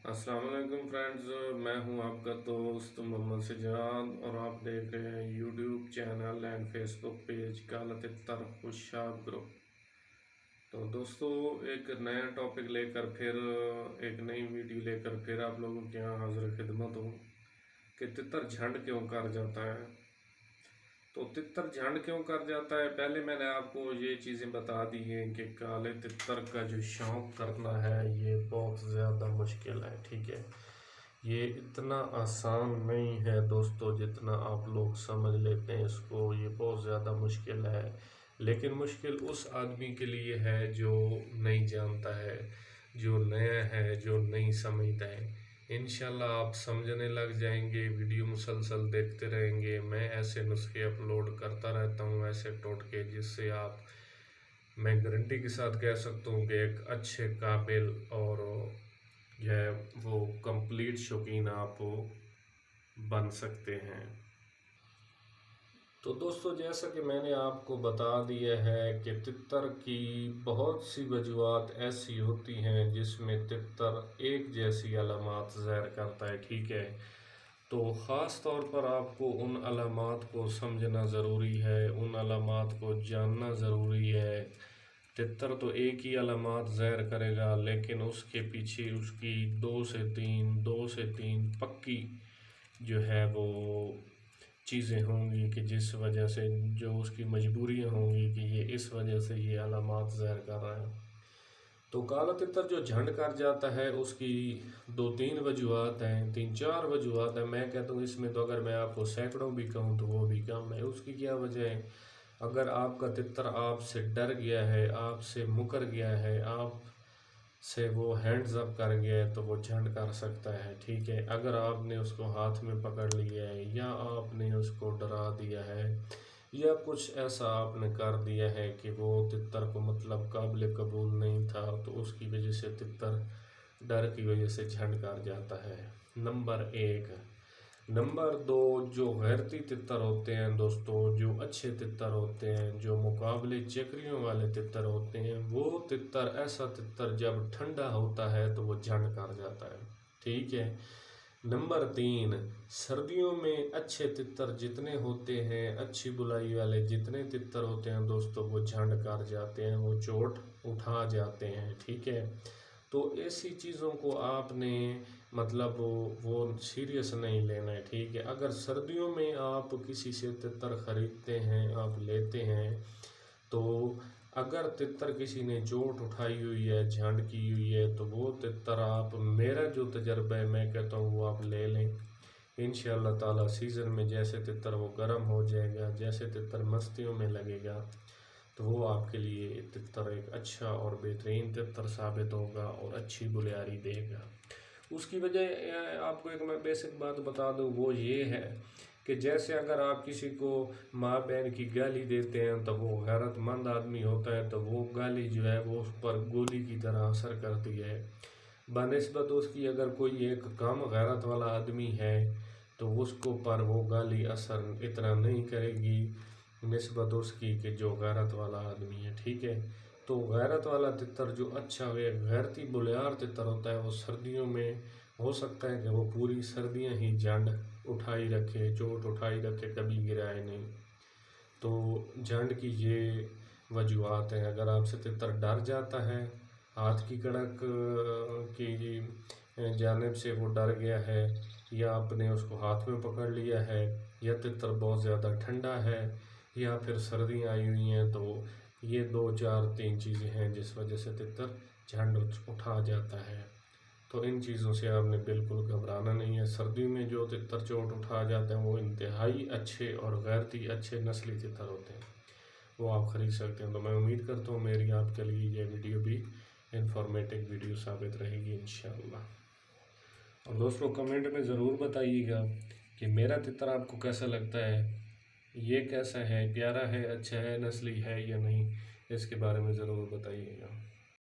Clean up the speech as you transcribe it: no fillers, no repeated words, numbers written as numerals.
अस्सलाम वालेकुम फ्रेंड्स, मैं हूं आपका दोस्त मोहम्मद सिजाद और आप देख रहे हैं YouTube channel and Facebook page काला तितर खुशाब ग्रुप। तो दोस्तों, एक नया टॉपिक लेकर फिर एक नई वीडियो लेकर फिर आप लोगों के यहाँ हाजिर खिदमत हूँ कि तितर झंड क्यों कर जाता है। तो तितर झंड क्यों कर जाता है, पहले मैंने आपको ये चीज़ें बता दी हैं कि काले तितर का जो शौक करना है ये बहुत ज़्यादा मुश्किल है। ठीक है, ये इतना आसान नहीं है दोस्तों जितना आप लोग समझ लेते हैं इसको। ये बहुत ज़्यादा मुश्किल है, लेकिन मुश्किल उस आदमी के लिए है जो नहीं जानता है, जो नया है, जो नहीं समझता है। इंशाल्लाह आप समझने लग जाएंगे, वीडियो मुसलसल देखते रहेंगे। मैं ऐसे नुस्खे अपलोड करता रहता हूँ, ऐसे टोटके, जिससे आप, मैं गारंटी के साथ कह सकता हूँ कि एक अच्छे काबिल और जो है वो कंप्लीट शौकीन आप बन सकते हैं। तो दोस्तों, जैसा कि मैंने आपको बता दिया है कि तितर की बहुत सी वजूहात ऐसी होती हैं जिसमें तितर एक जैसी अलामात ज़ाहिर करता है। ठीक है, तो ख़ास तौर पर आपको उन अलामात को समझना ज़रूरी है, उन अलामात को जानना ज़रूरी है। तितर तो एक ही अलामात ज़ाहिर करेगा, लेकिन उसके पीछे उसकी दो से तीन पक्की जो है वो चीज़ें होंगी कि जिस वजह से जो उसकी मजबूरियाँ होंगी कि ये इस वजह से ये अलामात ज़ाहिर कर रहा है। तो काला तितर जो झंड कर जाता है उसकी दो तीन वजूहात हैं, तीन चार वजूहात हैं। मैं कहता हूँ इसमें तो अगर मैं आपको सैकड़ों भी कहूँ तो वो भी कम है। उसकी क्या वजह है? अगर आपका तितर आपसे डर गया है, आपसे मुकर गया है, आप से वो हैंड्स अप कर गया है, तो वो झंड कर सकता है। ठीक है, अगर आपने उसको हाथ में पकड़ लिया है या आपने उसको डरा दिया है या कुछ ऐसा आपने कर दिया है कि वो तितर को मतलब काबिल कबूल नहीं था, तो उसकी वजह से तितर डर की वजह से झंड कर जाता है। नंबर एक। नंबर दो, जो गैरती तितर होते हैं दोस्तों, जो अच्छे तितर होते हैं, जो मुकाबले चक्रियों वाले तितर होते हैं, वो तितर, ऐसा तितर जब ठंडा होता है तो वो झंड कर जाता है। ठीक है। नंबर तीन, सर्दियों में अच्छे तितर जितने होते हैं, अच्छी बुलाई वाले जितने तितर होते हैं दोस्तों, वो झंड कर जाते हैं, वो चोट उठा जाते हैं। ठीक है, तो ऐसी चीज़ों को आपने मतलब वो सीरियस नहीं लेना है। ठीक है, अगर सर्दियों में आप किसी से तितर ख़रीदते हैं, आप लेते हैं, तो अगर तितर किसी ने चोट उठाई हुई है, झंड की हुई है, तो वो तितर आप, मेरा जो तजर्बा है मैं कहता हूँ वो आप ले लें। इंशाअल्लाह ताला सीज़न में जैसे तितर वो गर्म हो जाएगा, जैसे तितर मस्तियों में लगेगा, तो वो आपके लिए तितर एक अच्छा और बेहतरीन तितर साबित होगा और अच्छी बुलियारी देगा। उसकी वजह आपको एक मैं बेसिक बात बता दूं, वो ये है कि जैसे अगर आप किसी को माँ बहन की गाली देते हैं तो वो गैरतमंद आदमी होता है, तो वो गाली जो है वो उस पर गोली की तरह असर करती है। बनिस्बत उसकी अगर कोई एक कम गैरत वाला आदमी है तो उसको पर वो गाली असर इतना नहीं करेगी निस्बत उसकी कि जो गैरत वाला आदमी है। ठीक है, तो गैरत वाला तितर जो अच्छा वे गैरती बुलियार तितर होता है, वो सर्दियों में हो सकता है कि वो पूरी सर्दियां ही झंड उठाई रखे, चोट उठाई रखे, कभी गिराए नहीं। तो झंड की ये वजूहत हैं। अगर आपसे तितर डर जाता है, हाथ की कड़क की जानिब से वो डर गया है, या आपने उसको हाथ में पकड़ लिया है, या तितर बहुत ज़्यादा ठंडा है, या फिर सर्दियाँ आई हुई हैं, तो ये दो चार तीन चीज़ें हैं जिस वजह से तितर झंड उठा जाता है। तो इन चीज़ों से आपने बिल्कुल घबराना नहीं है। सर्दी में जो तितर चोट उठा जाते हैं वो इंतहाई अच्छे और गैरती अच्छे नस्ली तितर होते हैं, वो आप ख़रीद सकते हैं। तो मैं उम्मीद करता हूँ मेरी आपके लिए ये वीडियो भी इंफॉर्मेटिव वीडियो साबित रहेगी इंशाअल्लाह। और दोस्तों, कमेंट में ज़रूर बताइएगा कि मेरा तितर आपको कैसा लगता है, ये कैसा है, प्यारा है, अच्छा है, नस्ली है या नहीं, इसके बारे में ज़रूर बताइएगा।